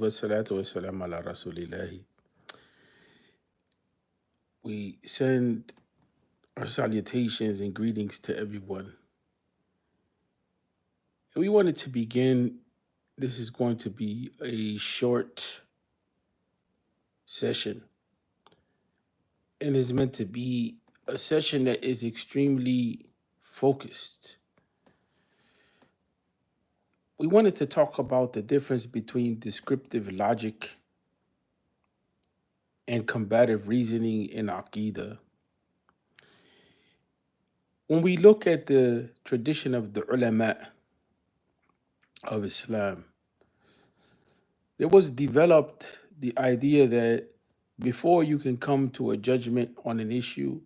Wassalatu wassalam ala rasulillahi. We send our salutations and greetings to everyone. And we wanted to begin. This is going to be a short session and is meant to be a session that is extremely focused. We wanted to talk about the difference between descriptive logic and combative reasoning in Aqida. When we look at the tradition of the ulama of Islam, there was developed the idea that before you can come to a judgment on an issue,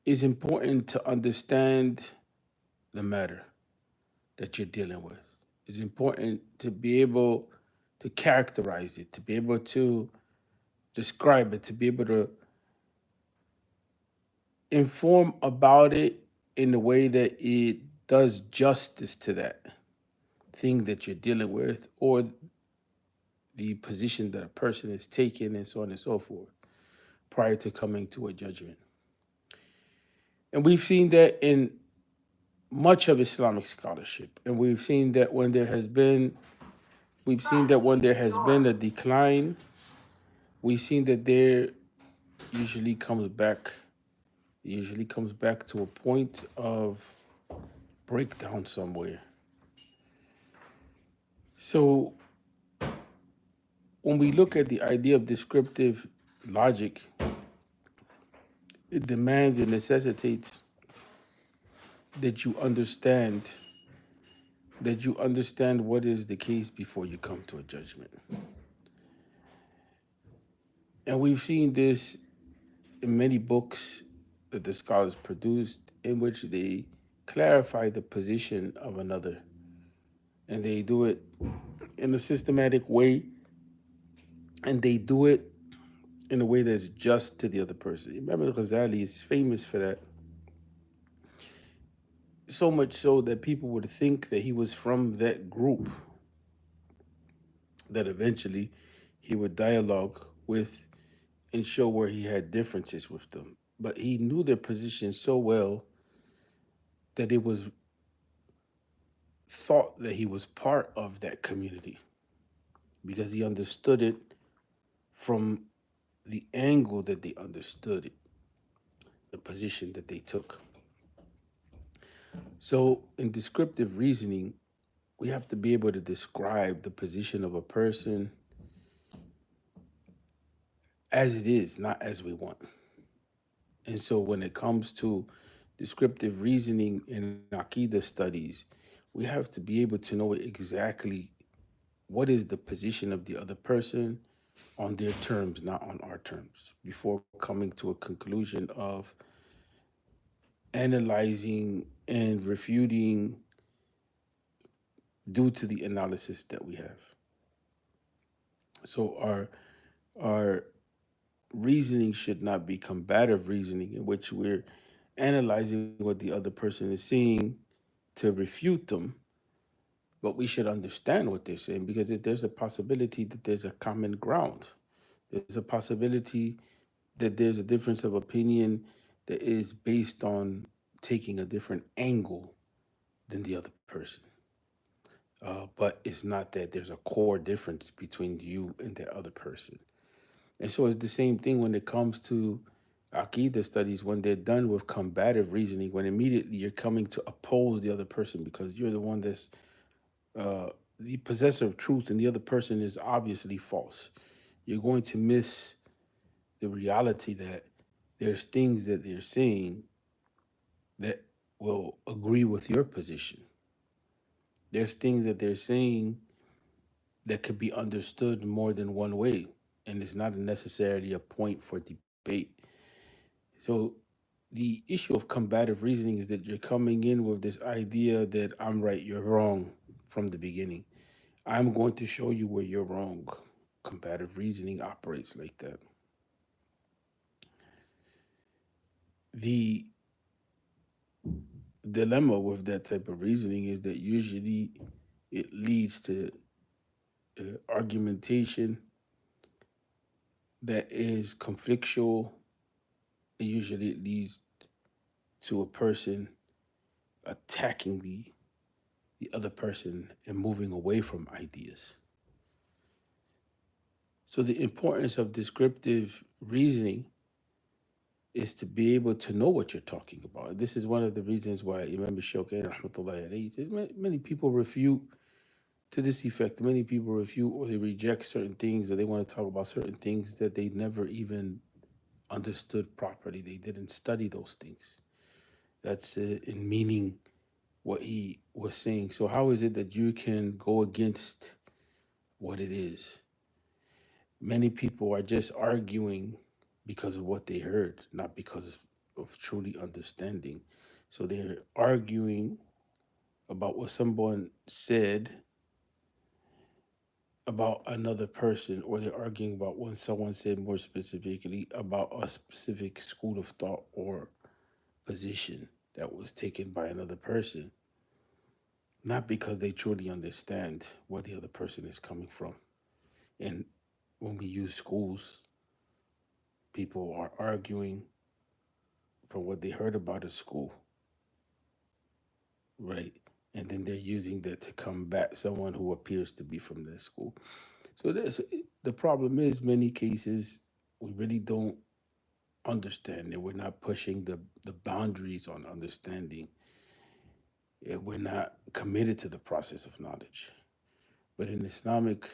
it's important to understand the matter that you're dealing with. It's important to be able to characterize it, to be able to describe it, to be able to inform about it in a way that it does justice to that thing that you're dealing with or the position that a person is taking and so on and so forth prior to coming to a judgment. And we've seen that in much of Islamic scholarship. And we've seen that when there has been a decline, we've seen that there usually comes back, usually comes back to a point of breakdown somewhere. So when we look at the idea of descriptive logic, it demands and necessitates that you understand what is the case before you come to a judgment. And we've seen this in many books that the scholars produced in which they clarify the position of another. And they do it in a systematic way, and they do it in a way that's just to the other person. Imam al-Ghazali is famous for that. So much so that people would think that he was from that group that eventually he would dialogue with and show where he had differences with them. But he knew their position so well that it was thought that he was part of that community because he understood it from the angle that they understood it, the position that they took. So, in descriptive reasoning, we have to be able to describe the position of a person as it is, not as we want. And so, when it comes to descriptive reasoning in Aqida studies, we have to be able to know exactly what is the position of the other person on their terms, not on our terms, before coming to a conclusion of analyzing and refuting due to the analysis that we have. So our reasoning should not be combative reasoning in which we're analyzing what the other person is saying to refute them, but we should understand what they're saying because there's a possibility that there's a common ground. There's a possibility that there's a difference of opinion that is based on taking a different angle than the other person. But it's not that there's a core difference between you and the other person. And so it's the same thing when it comes to Aqidah studies, when they're done with combative reasoning, when immediately you're coming to oppose the other person because you're the one that's uh, the possessor of truth and the other person is obviously false. You're going to miss the reality that there's things that they're saying that will agree with your position. There's things that they're saying that could be understood more than one way, and it's not necessarily a point for debate. So, the issue of combative reasoning is that you're coming in with this idea that I'm right, you're wrong from the beginning. I'm going to show you where you're wrong. Combative reasoning operates like that. The dilemma with that type of reasoning is that usually it leads to argumentation that is conflictual, usually it leads to a person attacking the other person and moving away from ideas. So the importance of descriptive reasoning is to be able to know what you're talking about. This is one of the reasons why Imam Shawkani rahmatullahi alayhi says many people refute to this effect. Many people refute or they reject certain things or they want to talk about certain things that they never even understood properly. They didn't study those things. That's in meaning what he was saying. So how is it that you can go against what it is? Many people are just arguing because of what they heard, not because of truly understanding. So they're arguing about what someone said about another person, or they're arguing about when someone said more specifically about a specific school of thought or position that was taken by another person, not because they truly understand where the other person is coming from. And when we use schools, people are arguing from what they heard about a school, right? And then they're using that to combat someone who appears to be from that school. So the problem is many cases we really don't understand and we're not pushing the boundaries on understanding. And we're not committed to the process of knowledge. But in Islamic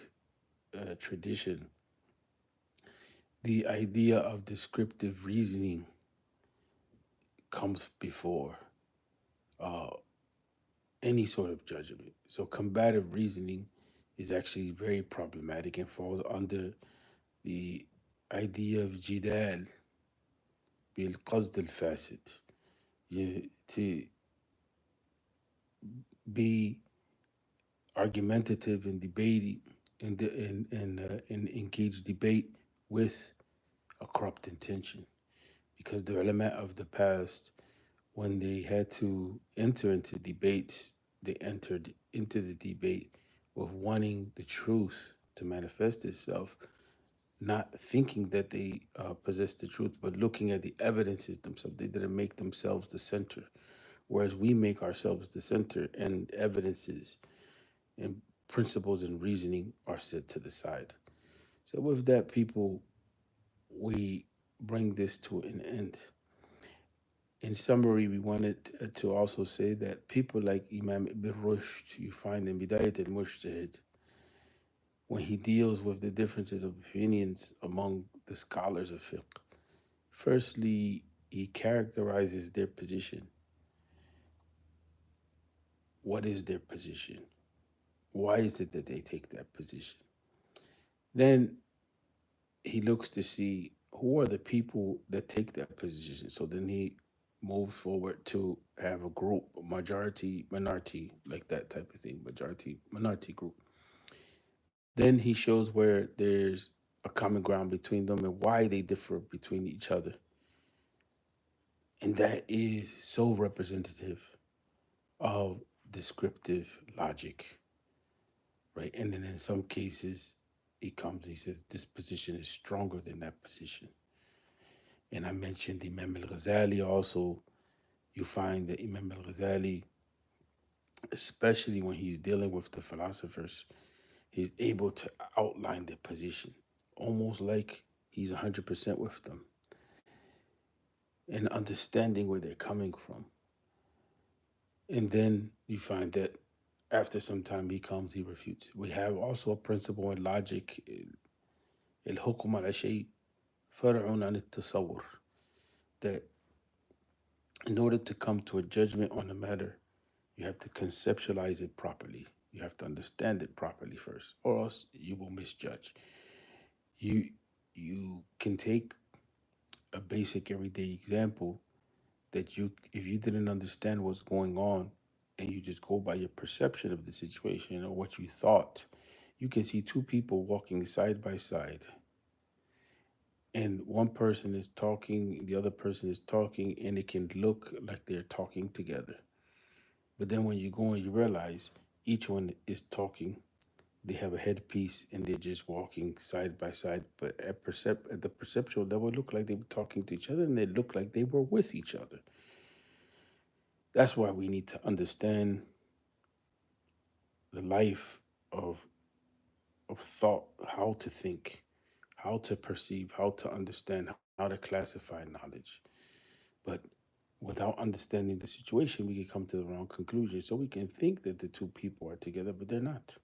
tradition, the idea of descriptive reasoning comes before uh, any sort of judgment. So combative reasoning is actually very problematic and falls under the idea of jidal bil qasd al fasid. To be argumentative and debating and engage debate with a corrupt intention. Because the ulama of the past, when they had to enter into debates, they entered into the debate with wanting the truth to manifest itself, not thinking that they possessed the truth, but looking at the evidences themselves. They didn't make themselves the center, whereas we make ourselves the center, and evidences and principles and reasoning are set to the side. So, with that, people, we bring this to an end. In summary, we wanted to also say that people like Imam Ibn Rushd, you find in Bidayat al-Mujtahid, when he deals with the differences of opinions among the scholars of fiqh, firstly, he characterizes their position. What is their position? Why is it that they take that position? Then he looks to see who are the people that take that position. So then he moves forward to have a group, a majority, minority, like that type of thing, majority, minority group. Then he shows where there's a common ground between them and why they differ between each other. And that is so representative of descriptive logic, right? And then in some cases, he says, this position is stronger than that position. And I mentioned Imam al Ghazali also. You find that Imam al Ghazali, especially when he's dealing with the philosophers, he's able to outline their position almost like he's 100% with them and understanding where they're coming from. And then you find that after some time he comes, he refutes. We have also a principle in logic, الحكم على شيء فرع عن التصور, that in order to come to a judgment on a matter, you have to conceptualize it properly. You have to understand it properly first, or else you will misjudge. You you can take a basic everyday example that you if you didn't understand what's going on and you just go by your perception of the situation or what you thought, you can see two people walking side by side and one person is talking, the other person is talking, and it can look like they're talking together. But then when you go and you realize each one is talking they have a headpiece and they're just walking side by side, but at the perceptual level, it looked like they were talking to each other and it looked like they were with each other. That's why we need to understand the life of thought, how to think, how to perceive, how to understand, how to classify knowledge. But without understanding the situation, we can come to the wrong conclusion. So we can think that the two people are together, but they're not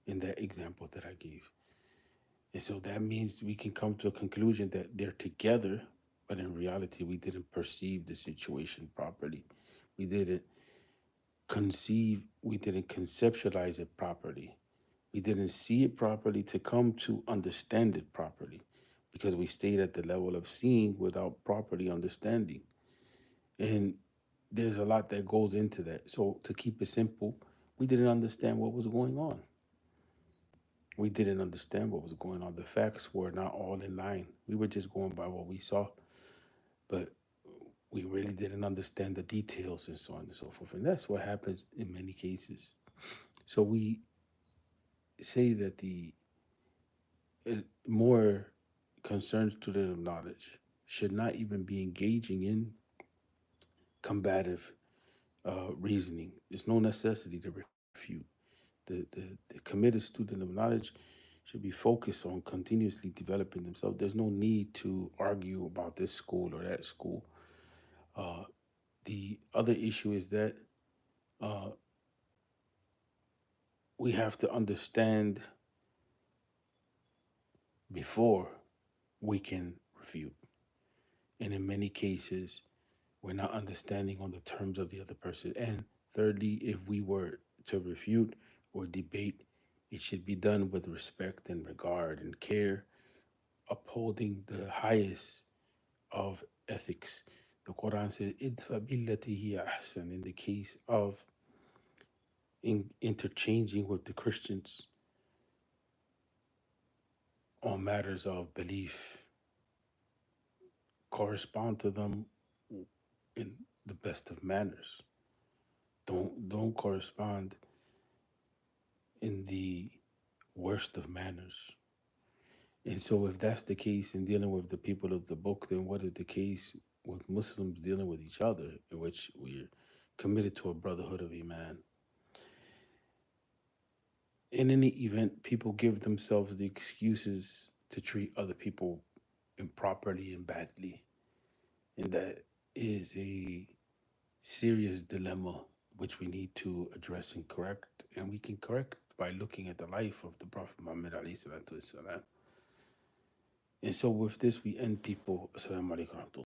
in that example that I gave. And so that means we can come to a conclusion that they're together, but in reality, we didn't perceive the situation properly. We didn't we didn't conceptualize it properly. We didn't see it properly to come to understand it properly because we stayed at the level of seeing without properly understanding. And there's a lot that goes into that. So, to keep it simple, we didn't understand what was going on. We didn't understand what was going on. The facts were not all in line. We were just going by what we saw, but we really didn't understand the details and so on and so forth. And that's what happens in many cases. So, we say that the more concerned student of knowledge should not even be engaging in combative reasoning. There's no necessity to refute. The committed student of knowledge should be focused on continuously developing themselves. There's no need to argue about this school or that school. Uh, the other issue is that uh, we have to understand before we can refute. And in many cases, we're not understanding on the terms of the other person. And thirdly, if we were to refute or debate, it should be done with respect and regard and care, upholding the highest of ethics. The Quran says, "Idfa billati hiya ahsan." In the case of interchanging with the Christians on matters of belief, correspond to them in the best of manners. Don't correspond in the worst of manners. And so, if that's the case in dealing with the people of the book, then what is the case with Muslims dealing with each other, in which we're committed to a brotherhood of Iman? In any event, people give themselves the excuses to treat other people improperly and badly. And that is a serious dilemma which we need to address and correct. And we can correct by looking at the life of the Prophet Muhammad alayhi salatu wasalam. And so with this, we end people. Assalamu alaikum.